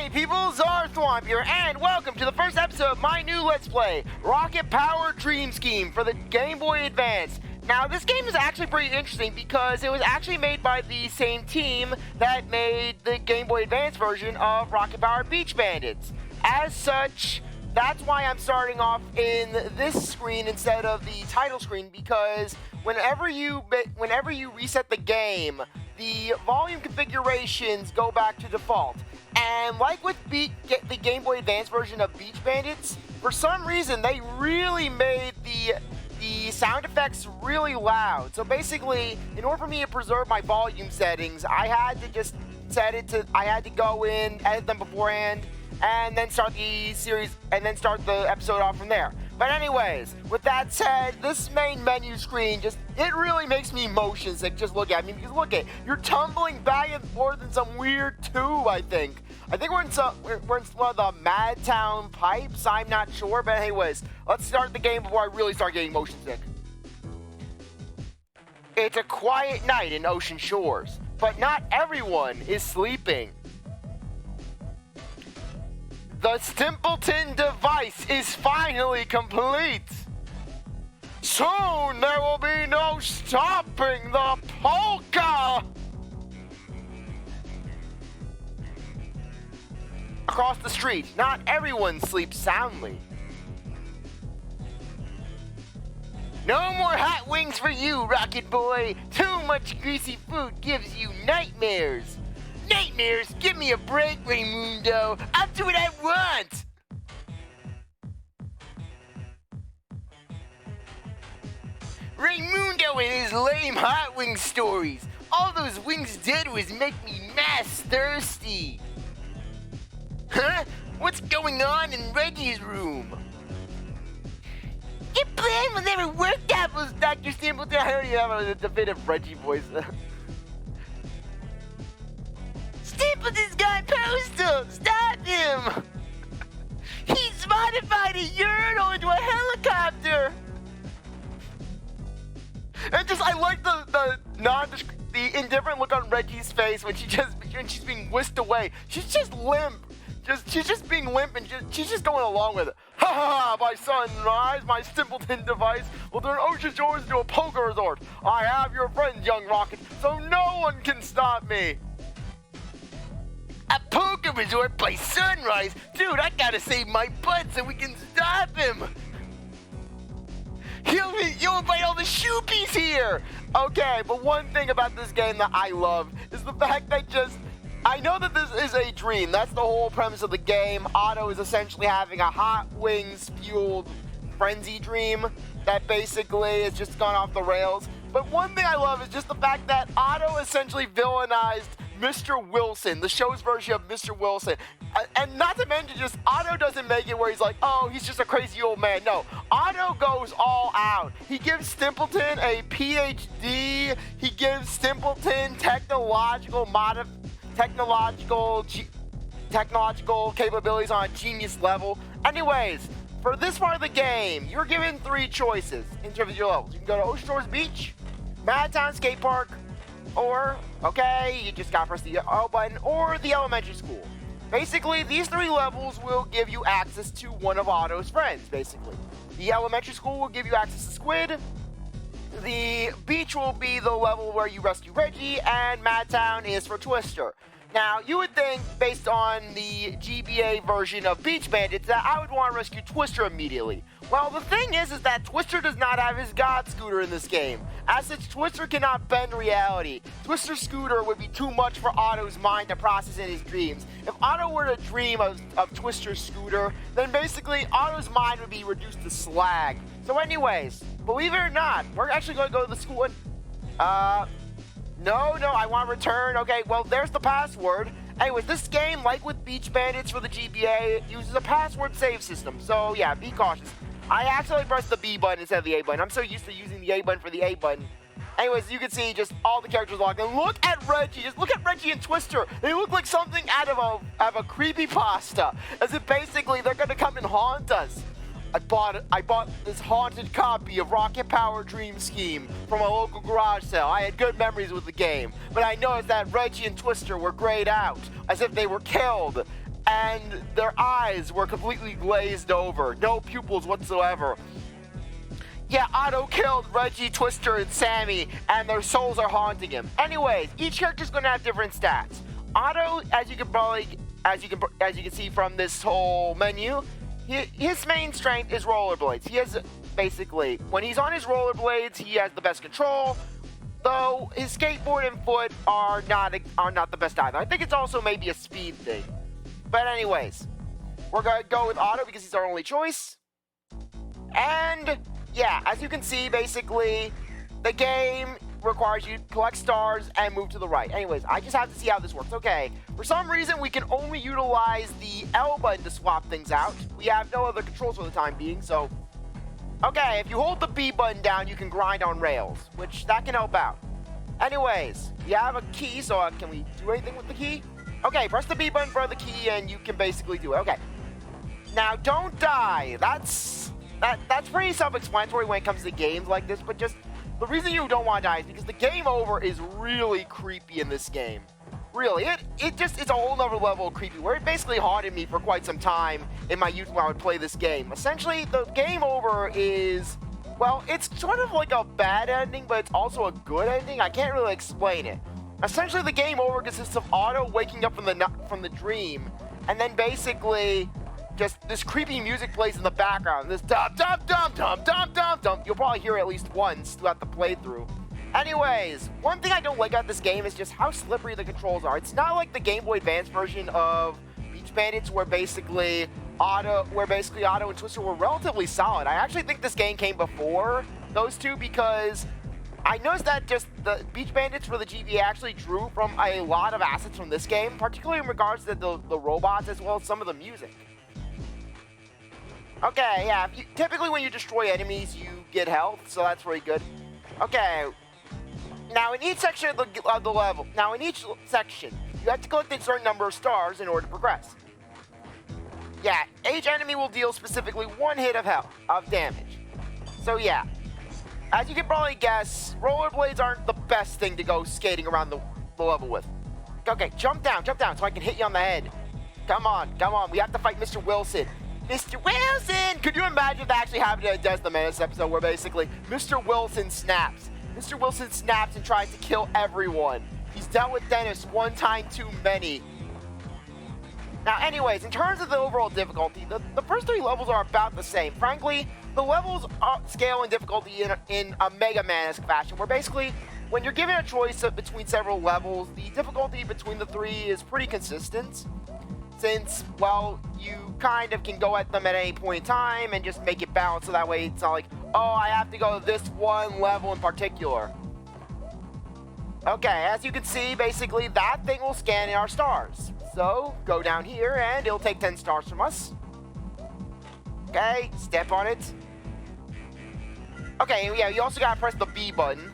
Hey people, CzarThwomp here, and welcome to the first episode of my new Let's Play, Rocket Power Dream Scheme for the Game Boy Advance. Now, this game is actually pretty interesting because it was actually made by the same team that made the Game Boy Advance version of Rocket Power Beach Bandits. As such, that's why I'm starting off in this screen instead of the title screen, because whenever you reset the game, the volume configurations go back to default. And like with the Game Boy Advance version of Beach Bandits, for some reason they really made the sound effects really loud. So basically, in order for me to preserve my volume settings, I had to just I had to go in, edit them beforehand, and then start the series, and then start the episode off from there. But anyways, with that said, this main menu screen it really makes me motion sick. Just look at me, because look at, you're tumbling back and forth in some weird tube, I think we're in one of the Madtown pipes, I'm not sure, but anyways, let's start the game before I really start getting motion sick. It's a quiet night in Ocean Shores, but not everyone is sleeping. The Stimpleton device is finally complete. Soon there will be no stopping the polka. Across the street, not everyone sleeps soundly. No more hot wings for you, Rocket Boy. Too much greasy food gives you nightmares. Nightmares? Give me a break, Raimundo. I'll do what I want. Raimundo and his lame hot wing stories. All those wings did was make me mass thirsty. Huh? What's going on in Reggie's room? Your plan will never work out, Dr. Stimpleton. I already have a definitive Reggie voice. Stimpleton's gone postal! Stop him! He's modified a urinal into a helicopter! And I like the indifferent look on Reggie's face when she's being whisked away. She's just limp. She's just being limp, and she's just going along with it. Ha ha ha! By sunrise, my Stimpleton device will turn Ocean Shores into a polka resort. I have your friend, young Rocket, so no one can stop me. A polka resort by sunrise? Dude, I gotta save my butt so we can stop him. He'll invite all the shoobies here. Okay, but one thing about this game that I love is the fact that I know that this is a dream. That's the whole premise of the game. Otto is essentially having a Hot Wings fueled frenzy dream that basically has just gone off the rails. But one thing I love is just the fact that Otto essentially villainized Mr. Wilson, the show's version of Mr. Wilson. And not to mention, Otto doesn't make it where he's like, oh, he's just a crazy old man. No, Otto goes all out. He gives Stimpleton a PhD. He gives Stimpleton technological capabilities on a genius level. Anyways, for this part of the game, you're given 3 choices in terms of your levels. You can go to Ocean Shores Beach, Madtown Skate Park, or, okay, you just gotta press the L button, or the elementary school. Basically, these 3 levels will give you access to one of Otto's friends, basically. The elementary school will give you access to Squid, the beach will be the level where you rescue Reggie, and Madtown is for Twister. Now, you would think, based on the GBA version of Beach Bandits, that I would want to rescue Twister immediately. Well, the thing is that Twister does not have his God Scooter in this game. As such, Twister cannot bend reality. Twister's scooter would be too much for Otto's mind to process in his dreams. If Otto were to dream of Twister's scooter, then basically Otto's mind would be reduced to slag. So anyways, believe it or not, we're actually going to go to the school and... No, I want to return. Okay, well, there's the password. Anyways, this game, like with Beach Bandits for the GBA, uses a password save system. So, yeah, be cautious. I accidentally pressed the B button instead of the A button. I'm so used to using the A button for the A button. Anyways, you can see just all the characters locked in. Look at Reggie. Just look at Reggie and Twister. They look like something out of a creepypasta. As if basically they're going to come and haunt us. I bought this haunted copy of Rocket Power Dream Scheme from a local garage sale. I had good memories with the game, but I noticed that Reggie and Twister were grayed out, as if they were killed. and their eyes were completely glazed over. No pupils whatsoever. Yeah, Otto killed Reggie, Twister, and Sammy, and their souls are haunting him. Anyways, each character's going to have different stats. Otto, as you can see from this whole menu, his main strength is rollerblades. He has basically, when he's on his rollerblades, he has the best control. Though his skateboard and foot are not the best either. I think it's also maybe a speed thing. But anyways, we're gonna go with Otto because he's our only choice. And yeah, as you can see, basically, the game requires you to collect stars and move to the right. Anyways, I just have to see how this works. Okay, for some reason, we can only utilize the L button to swap things out. We have no other controls for the time being, so... Okay, if you hold the B button down, you can grind on rails, which that can help out. Anyways, we have a key, so can we do anything with the key? Okay, press the B button for the key, and you can basically do it. Okay. Now, don't die. That's pretty self-explanatory when it comes to games like this, but just the reason you don't want to die is because the game over is really creepy in this game. Really, it's a whole nother level of creepy, where it basically haunted me for quite some time in my youth when I would play this game. Essentially, the game over is, well, it's sort of like a bad ending, but it's also a good ending. I can't really explain it. Essentially, the game over consists of Otto waking up from the dream, and then basically just this creepy music plays in the background. This dum dum dum dum dum dum dum. You'll probably hear it at least once throughout the playthrough. Anyways, one thing I don't like about this game is just how slippery the controls are. It's not like the Game Boy Advance version of Beach Bandits where basically Otto and Twister were relatively solid. I actually think this game came before those two because I noticed that just the Beach Bandits for the GBA actually drew from a lot of assets from this game, particularly in regards to the robots as well as some of the music. Okay, yeah, typically when you destroy enemies, you get health, so that's pretty good. Okay. Now, in each section of the level, you have to collect a certain number of stars in order to progress. Yeah, each enemy will deal specifically 1 hit of damage. So yeah, as you can probably guess, rollerblades aren't the best thing to go skating around the level with. Okay, jump down so I can hit you on the head. Come on, we have to fight Mr. Wilson. Mr. Wilson! Could you imagine if that actually happened in a Death the Menace episode where basically Mr. Wilson snaps? Mr. Wilson snaps and tries to kill everyone. He's dealt with Dennis one time too many. Now, anyways, in terms of the overall difficulty, the first 3 levels are about the same. Frankly, the levels scale in difficulty in a Mega Man-esque fashion, where basically, when you're given a choice between several levels, the difficulty between the 3 is pretty consistent. Since, well, you kind of can go at them at any point in time and just make it balance, so that way it's not like, oh, I have to go to this one level in particular. Okay, as you can see, basically, that thing will scan in our stars. So, go down here, and it'll take 10 stars from us. Okay, step on it. Okay, yeah, you also gotta press the B button.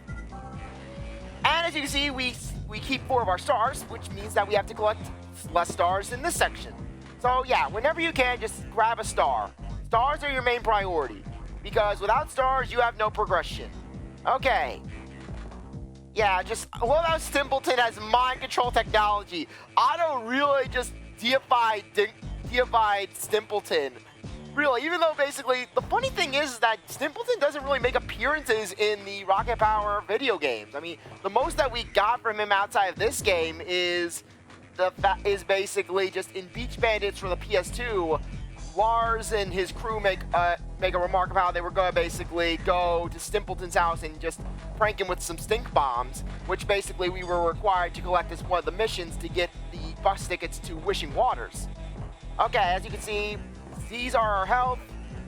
And as you can see, we keep 4 of our stars, which means that we have to collect less stars in this section. So yeah, whenever you can, just grab a star. Stars are your main priority, because without stars, you have no progression. Okay. Yeah, I love how Stimpleton has mind control technology. Otto really just deified Stimpleton. Really, even though basically, the funny thing is that Stimpleton doesn't really make appearances in the Rocket Power video games. I mean, the most that we got from him outside of this game is basically just in Beach Bandits for the PS2, Lars and his crew make a remark of how they were going to basically go to Stimpleton's house and just prank him with some stink bombs, which basically we were required to collect as one of the missions to get the bus tickets to Wishing Waters. Okay, as you can see, these are our health,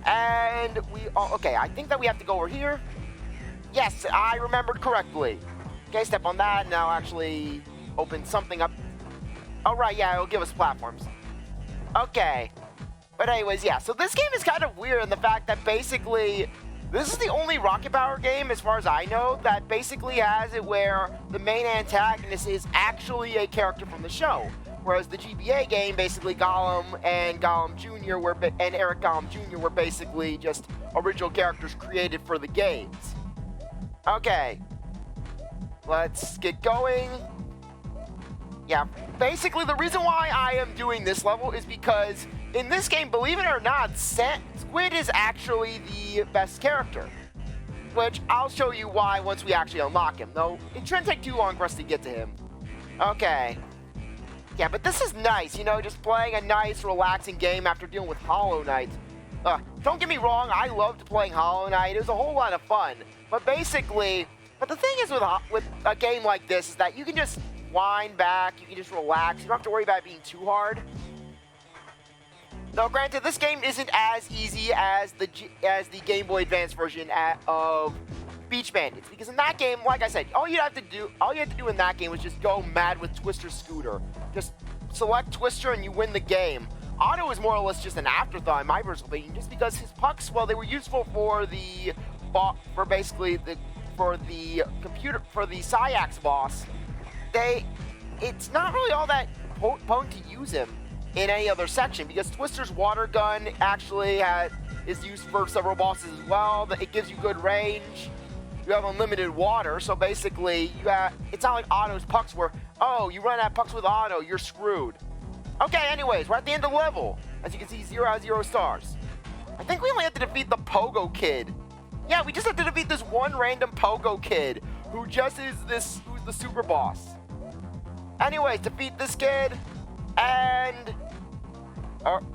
and okay, I think that we have to go over here. Yes, I remembered correctly. Okay, step on that, and now actually open something up. Oh, right, yeah, it'll give us platforms. Okay. But anyways, yeah, so this game is kind of weird in the fact that basically, this is the only Rocket Power game, as far as I know, that basically has it where the main antagonist is actually a character from the show. Whereas the GBA game, basically Gollum and Gollum Jr. and Eric Gollum Jr. were basically just original characters created for the games. Okay. Let's get going. Yeah, basically the reason why I am doing this level is because in this game, believe it or not, Squid is actually the best character. Which I'll show you why once we actually unlock him, though it shouldn't take too long for us to get to him. Okay. Yeah, but this is nice, you know, just playing a nice, relaxing game after dealing with Hollow Knight. Don't get me wrong, I loved playing Hollow Knight. It was a whole lot of fun. But basically, the thing is with a game like this is that you can just wind back, you can just relax. You don't have to worry about it being too hard. Now, granted, this game isn't as easy as the the Game Boy Advance version of Beach Bandits, because in that game, like I said, all you had to do in that game was just go mad with Twister Scooter. Just select Twister and you win the game. Otto is more or less just an afterthought in my personal opinion, just because his pucks, well, they were useful for the Syax boss. It's not really all that potent to use him in any other section, because Twister's water gun actually is used for several bosses as well. It gives you good range. You have unlimited water, so basically it's not like Otto's pucks where, oh, you run out of pucks with Otto, you're screwed. Okay, anyways, we're at the end of the level. As you can see, 0 out of 0 stars. I think we only have to defeat the Pogo Kid. Yeah, we just have to defeat this one random Pogo Kid who just who's the super boss. Anyways, defeat this kid, and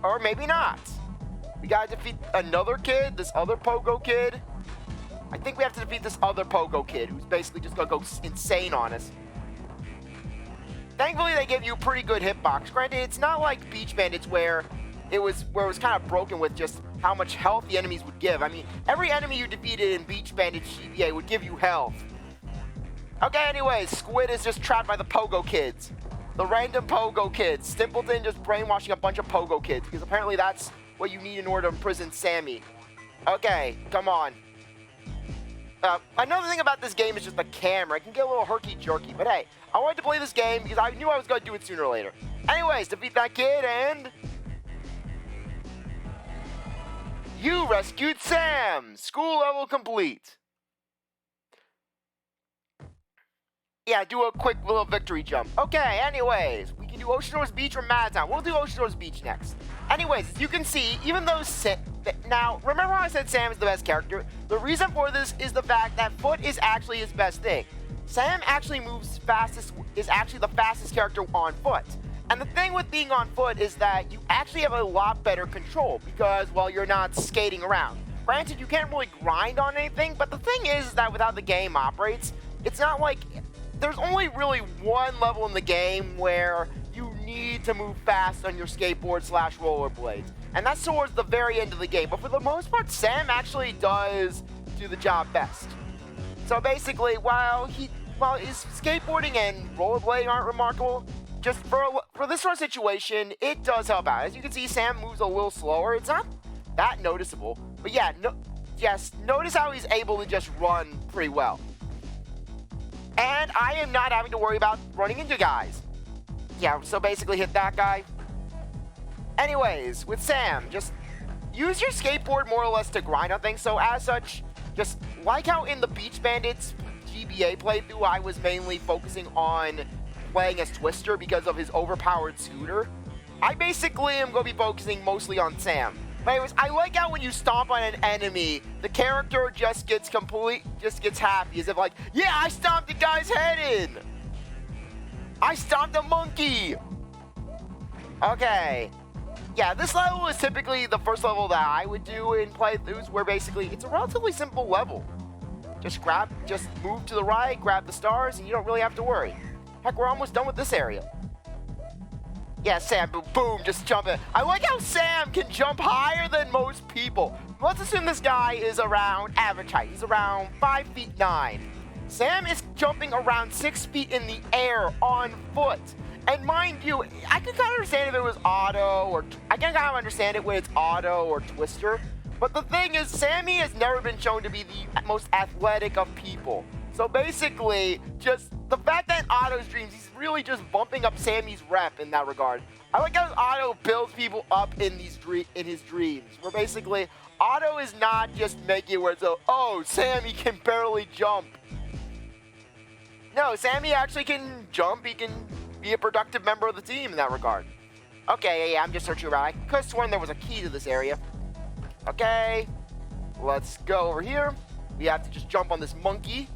or maybe not. We gotta defeat another kid, this other Pogo Kid. I think we have to defeat this other Pogo Kid who's basically just gonna go insane on us. Thankfully, they give you a pretty good hitbox. Granted, it's not like Beach Bandits where it was kind of broken with just how much health the enemies would give. I mean, every enemy you defeated in Beach Bandits GBA would give you health. Okay, anyways, Squid is just trapped by the Pogo Kids. The random Pogo Kids. Stimpleton just brainwashing a bunch of Pogo Kids, because apparently that's what you need in order to imprison Sammy. Okay, come on. Another thing about this game is just the camera. It can get a little herky-jerky, but hey, I wanted to play this game because I knew I was going to do it sooner or later. Anyways, defeat that kid, and you rescued Sam! School level complete. Yeah, do a quick little victory jump. Okay, anyways, we can do Ocean Shores Beach or Madtown. We'll do Ocean Shores Beach next. Anyways, as you can see, even though now, remember how I said Sam is the best character? The reason for this is the fact that Foot is actually his best thing. Sam actually moves fastest, is actually the fastest character on foot. And the thing with being on foot is that you actually have a lot better control because, well, you're not skating around. Granted, you can't really grind on anything, but the thing is that without the game operates, it's not like there's only really one level in the game where you need to move fast on your skateboard / rollerblades. And that's towards the very end of the game. But for the most part, Sam actually does do the job best. So basically, while his skateboarding and rollerblading aren't remarkable, just for this sort of situation, it does help out. As you can see, Sam moves a little slower. It's not that noticeable. But yeah, notice how he's able to just run pretty well. And I am not having to worry about running into guys. Yeah, so basically hit that guy. Anyways, with Sam, just use your skateboard more or less to grind on things. So as such, just like how in the Beach Bandits GBA playthrough, I was mainly focusing on playing as Twister because of his overpowered scooter. I basically am going to be focusing mostly on Sam. But anyways, I like how when you stomp on an enemy, the character just gets happy, as if like, yeah, I stomped the guy's head in! I stomped a monkey! Okay. Yeah, this level is typically the first level that I would do in playthroughs, where basically it's a relatively simple level. Just move to the right, grab the stars, and you don't really have to worry. Heck, we're almost done with this area. Yeah, Sam, boom, just jump in. I like how Sam can jump higher than most people. Let's assume this guy is around average height. He's around 5'9". Sam is jumping around 6 feet in the air on foot. And mind you, I can kind of understand if it was Otto, or I can kind of understand it when it's Otto or Twister. But the thing is, Sammy has never been shown to be the most athletic of people. So basically, just the fact that in Otto's dreams, he's really just bumping up Sammy's rep in that regard. I like how Otto builds people up in his dreams, where basically Otto is not just making it where it's oh, Sammy can barely jump. No, Sammy actually can jump. He can be a productive member of the team in that regard. Okay, yeah, I'm just searching around. I could have sworn there was a key to this area. Okay, let's go over here. We have to just jump on this monkey.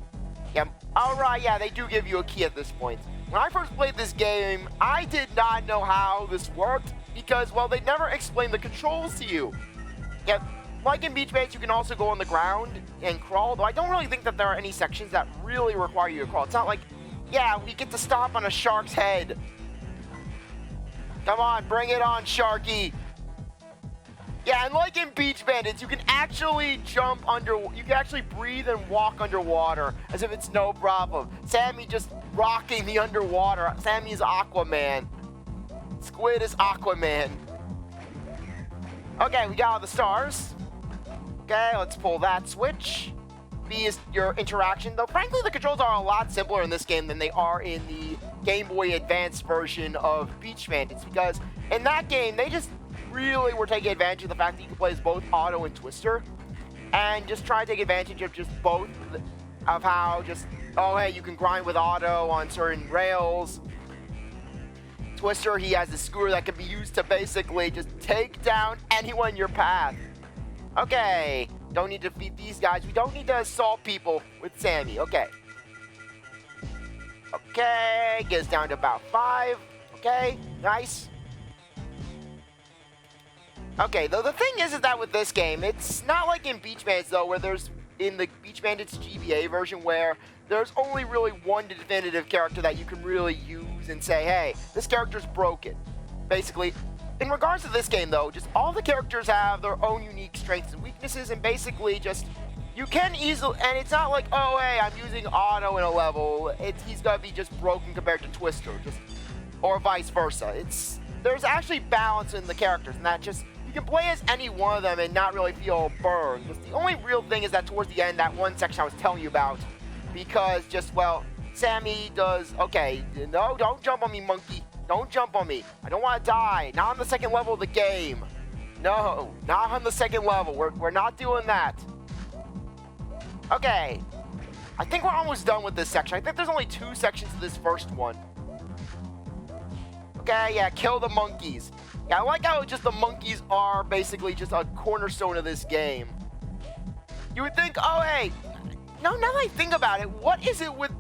Yeah, alright, yeah, they do give you a key at this point. When I first played this game, I did not know how this worked because, well, they never explained the controls to you. Yeah, like in Beach Bandits, you can also go on the ground and crawl, though I don't really think that there are any sections that really require you to crawl. It's not like, yeah, we get to stomp on a shark's head. Come on, bring it on, Sharky. Yeah, and like in Beach Bandits, you can actually jump under, you can actually breathe and walk underwater as if it's no problem. Sammy just rocking the underwater. Sammy is Aquaman. Squid is Aquaman. Okay, we got all the stars. Okay, let's pull that switch. B is your interaction, though frankly the controls are a lot simpler in this game than they are in the Game Boy Advance version of Beach Bandits, because in that game they just really were taking advantage of the fact that you can play as both Otto and Twister, and just try to take advantage of just both of how just, oh hey, you can grind with Otto on certain rails. Twister, he has a scooter that can be used to basically just take down anyone in your path. Okay, don't need to defeat these guys. We don't need to assault people with Sammy. Okay. Okay, gets down to about 5. Okay, nice. Okay, though the thing is that with this game, it's not like in Beach Bandits, though, where there's, in the Beach Bandits GBA version, where there's only really one definitive character that you can really use and say, hey, this character's broken. Basically, in regards to this game, though, just all the characters have their own unique strengths and weaknesses, and basically just, you can easily, and it's not like, oh, hey, I'm using Otto in a level, he's gonna be just broken compared to Twister, just, or vice versa. There's actually balance in the characters, and that just, you can play as any one of them and not really feel burned. Just the only real thing is that towards the end, that one section I was telling you about, because just, well, Sammy does, okay, no, don't jump on me, monkey. Don't jump on me. I don't want to die. Not on the second level of the game. No, not on the second level. We're not doing that. Okay. I think we're almost done with this section. I think there's only 2 sections to this first one. Okay, yeah, kill the monkeys. Yeah, I like how just the monkeys are basically just a cornerstone of this game. You would think, oh, hey, no, now that I think about it, what is it with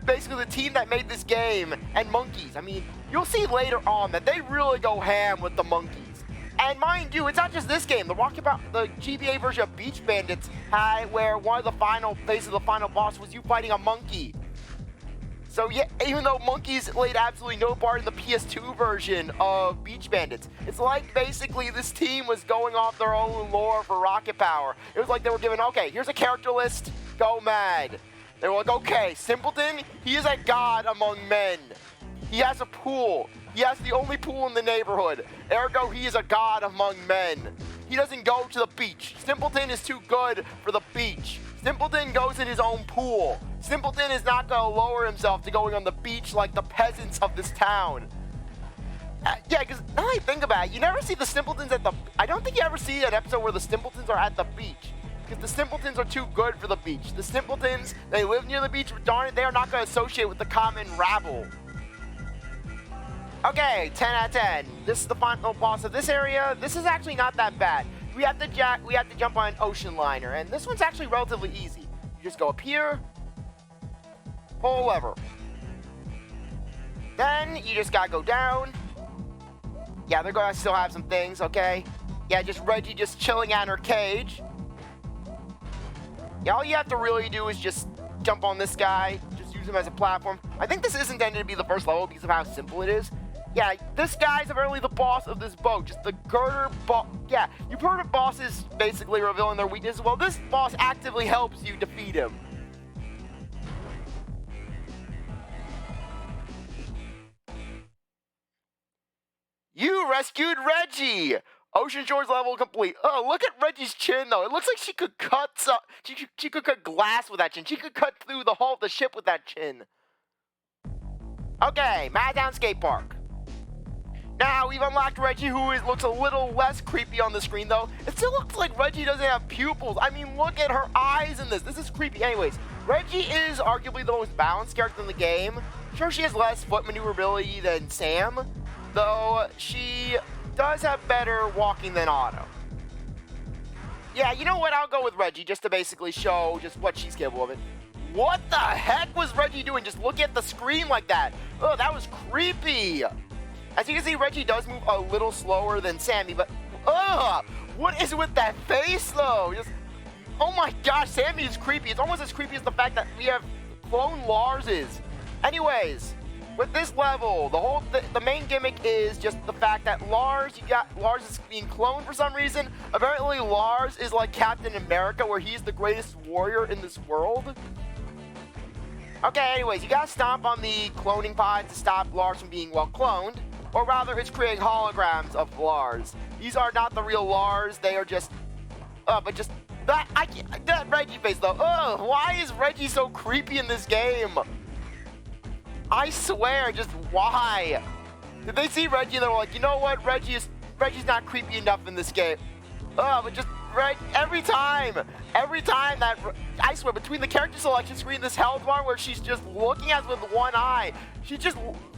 basically the team that made this game and monkeys? I mean, you'll see later on that they really go ham with the monkeys. And mind you, it's not just this game. The GBA version of Beach Bandits had where one of the final phases of the final boss was you fighting a monkey. So yeah, even though monkeys played absolutely no part in the PS2 version of Beach Bandits, it's like basically this team was going off their own lore for rocket power. It was like they were given, okay, here's a character list, go mad. They were like, okay, Stimpleton, he is a god among men. He has a pool. He has the only pool in the neighborhood. Ergo, he is a god among men. He doesn't go to the beach. Stimpleton is too good for the beach. Stimpleton goes in his own pool. Stimpleton is not going to lower himself to going on the beach like the peasants of this town. Yeah, because now that I think about it, you never see the Stimpletons at the... I don't think you ever see an episode where the Stimpletons are at the beach. Because the Stimpletons are too good for the beach. The Stimpletons, they live near the beach, but darn it, they are not going to associate with the common rabble. Okay, 10 out of 10. This is the final boss of this area. This is actually not that bad. We have to jump on an ocean liner, and this one's actually relatively easy. You just go up here, pull a lever. Then you just gotta go down. Yeah, they're gonna still have some things, okay? Yeah, just Reggie just chilling out in her cage. Yeah, all you have to really do is just jump on this guy, just use him as a platform. I think this is intended to be the first level because of how simple it is. Yeah, this guy's apparently the boss of this boat, just the girder boss. Yeah, you've heard of bosses basically revealing their weaknesses. Well, this boss actively helps you defeat him. You rescued Reggie! Ocean Shores level complete. Oh, look at Reggie's chin, though. It looks like she could cut she could cut glass with that chin. She could cut through the hull of the ship with that chin. Okay, Madtown Skate Park. Now, we've unlocked Reggie, who looks a little less creepy on the screen, though. It still looks like Reggie doesn't have pupils. I mean, look at her eyes in this. This is creepy. Anyways, Reggie is arguably the most balanced character in the game. Sure, she has less foot maneuverability than Sam, though she does have better walking than Otto. Yeah, you know what? I'll go with Reggie just to basically show just what she's capable of. What the heck was Reggie doing? Just look at the screen like that. Oh, that was creepy. As you can see, Reggie does move a little slower than Sammy, but what is with that face though? Just, oh my gosh, Sammy is creepy. It's almost as creepy as the fact that we have clone Larses. Anyways, with this level, the main gimmick is just the fact that Lars is being cloned for some reason. Apparently, Lars is like Captain America, where he's the greatest warrior in this world. Okay, anyways, you gotta stomp on the cloning pod to stop Lars from being, well, cloned. Or rather, it's creating holograms of Lars. These are not the real Lars, they are just, but just, that Reggie face though. Why is Reggie so creepy in this game? I swear, just why? Did they see Reggie and they were like, you know what, Reggie's not creepy enough in this game. But just, every time that, I swear, between the character selection screen, this health bar where she's just looking at us with one eye,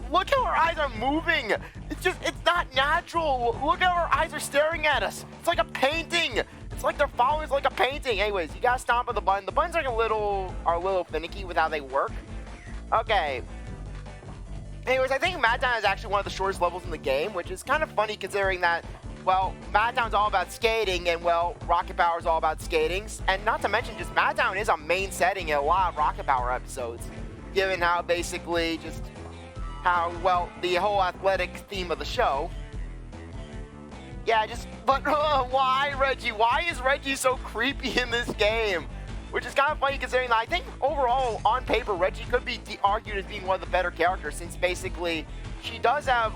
look how her eyes are moving. It's not natural. Look how her eyes are staring at us. It's like a painting. It's like they're following us like a painting. Anyways, you gotta stomp on the button. The buttons are a little finicky with how they work. Okay. Anyways, I think Madtown is actually one of the shortest levels in the game, which is kind of funny considering that, well, Madtown's all about skating, and, well, Rocket Power is all about skating. And not to mention, just Madtown is a main setting in a lot of Rocket Power episodes, given how basically just how, well, the whole athletic theme of the show. Yeah, but why Reggie? Why is Reggie so creepy in this game? Which is kind of funny considering that I think overall, on paper, Reggie could be argued as being one of the better characters, since basically she does have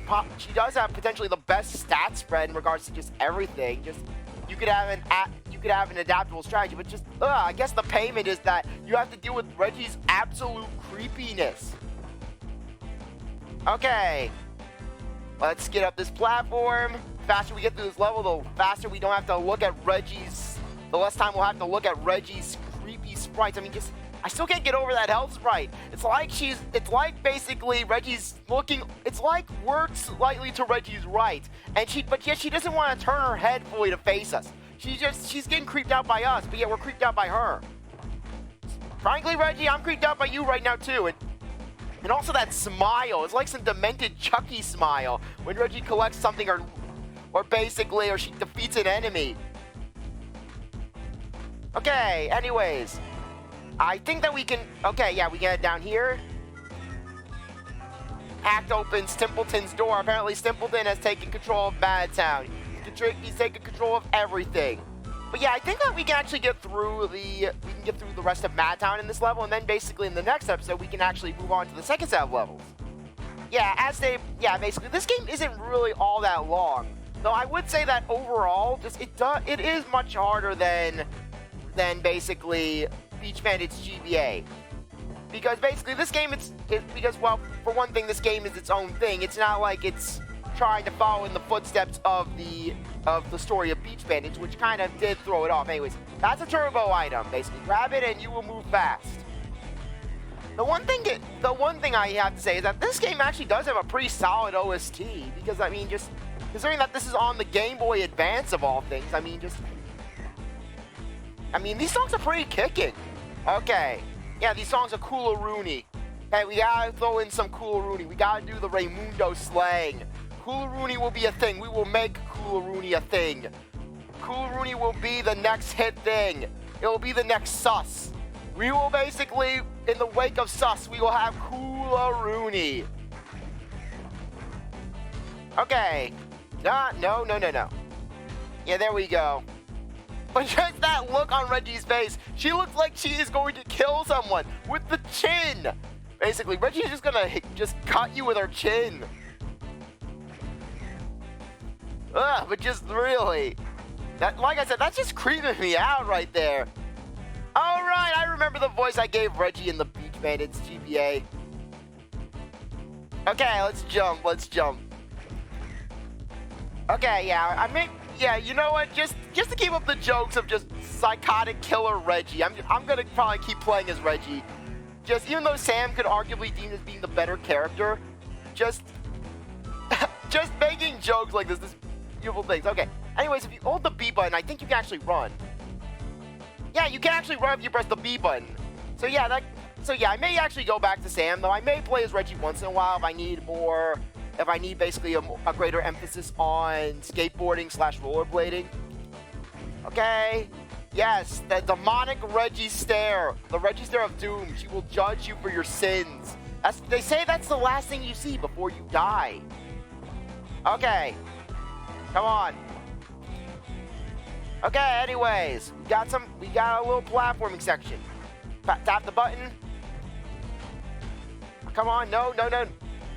potentially the best stat spread in regards to just everything. Just you could have an adaptable strategy, but just I guess the payment is that you have to deal with Reggie's absolute creepiness. Okay, let's get up this platform. The faster we get through this level, the faster we don't have to look at the less time we'll have to look at Reggie's creepy sprites. I mean, I still can't get over that health sprite. It's like basically Reggie's looking, it's like we're slightly to Reggie's right. But yet she doesn't want to turn her head fully to face us. She's getting creeped out by us, but yet we're creeped out by her. Frankly, Reggie, I'm creeped out by you right now too. And also that smile, it's like some demented Chucky smile when Reggie collects something or she defeats an enemy. Okay, anyways, I think that we can, okay, yeah, we get it down here. Hacked opens Stimpleton's door. Apparently, Stimpleton has taken control of Madtown. He's taken control of everything. But yeah, I think that we can actually get through the rest of Madtown in this level, and then basically in the next episode, we can actually move on to the second set of levels. Yeah, basically, this game isn't really all that long. Though I would say that overall, it is much harder than basically Beach Bandits GBA. Because basically this game, well, for one thing, this game is its own thing. It's not like it's trying to follow in the footsteps of the story of Beach Bandits, which kind of did throw it off. Anyways, that's a turbo item. Basically, grab it and you will move fast. The one thing I have to say is that this game actually does have a pretty solid OST, because I mean, just considering that this is on the Game Boy Advance of all things, I mean, these songs are pretty kicking. Okay. Yeah, these songs are Coolaroonie. Hey, we gotta throw in some Coolaroonie. We gotta do the Raymundo slang. Coolaroonie will be a thing. We will make Coolaroonie a thing. Coolaroonie will be the next hit thing. It will be the next sus. We will basically, in the wake of sus, we will have Coolaroonie. Okay. No. Yeah, there we go. But just that look on Reggie's face, she looks like she is going to kill someone with the chin. Basically, Reggie's just gonna cut you with her chin. But just really, like I said, that's just creeping me out right there. All right, I remember the voice I gave Reggie in the Beach Bandits GBA. Okay, let's jump. Okay, yeah, you know what? Just to keep up the jokes of just psychotic killer Reggie, I'm gonna probably keep playing as Reggie. just even though Sam could arguably deem as being the better character, just making jokes like this beautiful things. Okay. Anyways, if you hold the B button, I think you can actually run. Yeah, you can actually run if you press the B button. So yeah, I may actually go back to Sam, though I may play as Reggie once in a while if I need basically a greater emphasis on skateboarding / rollerblading. Okay. Yes, the demonic Reggie stare. The Reggie stare of doom. She will judge you for your sins. They say that's the last thing you see before you die. Okay. Come on. Okay, anyways. We got a little platforming section. Tap the button. Come on, no.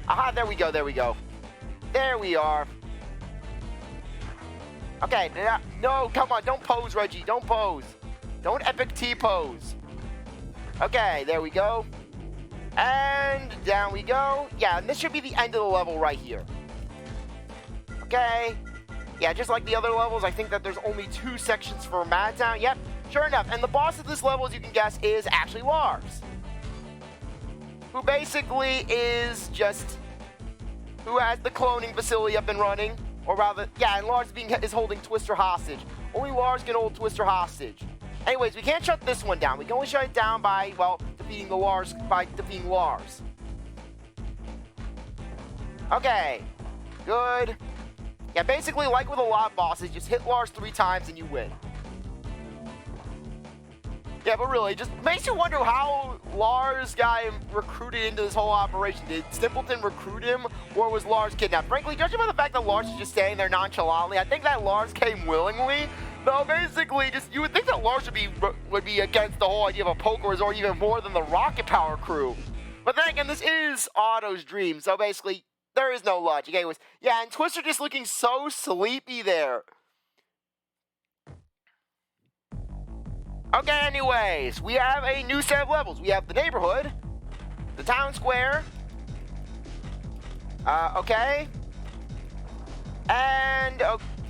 Aha, there we go. There we are. Okay, no, come on, don't pose, Reggie, don't pose. Don't epic T-pose. Okay, there we go. And down we go. Yeah, and this should be the end of the level right here. Okay. Yeah, just like the other levels, I think that there's only 2 sections for Madtown. Yep, sure enough. And the boss of this level, as you can guess, is actually Lars. Who basically is who has the cloning facility up and running. Or rather, yeah, and Lars is holding Twister hostage. Only Lars can hold Twister hostage. Anyways, we can't shut this one down. We can only shut it down by defeating Lars. Okay, good. Yeah, basically, like with a lot of bosses, just hit Lars 3 times and you win. Yeah, but really, just makes you wonder how Lars got recruited into this whole operation. Did Stimpleton recruit him, or was Lars kidnapped? Frankly, judging by the fact that Lars is just standing there nonchalantly, I think that Lars came willingly. Though basically, you would think that Lars would be against the whole idea of a polka resort even more than the Rocket Power crew. But then again, this is Otto's dream, so basically, there is no logic. Anyways, yeah, and Twister just looking so sleepy there. Okay, anyways, we have a new set of levels. We have the neighborhood, the town square, okay, and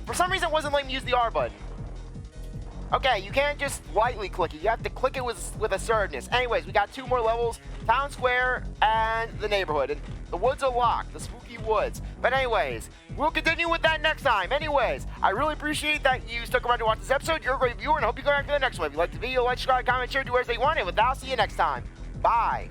for some reason it wasn't letting me use the R button. Okay, you can't just lightly click it. You have to click it with assertiveness. Anyways, we got 2 more levels, town square and the neighborhood. And the woods are locked, the spooky woods. But anyways, we'll continue with that next time. Anyways, I really appreciate that you stuck around to watch this episode. You're a great viewer, and I hope you go back to the next one. If you liked the video, like, subscribe, comment, share, do whatever you want. And with that, I'll see you next time. Bye.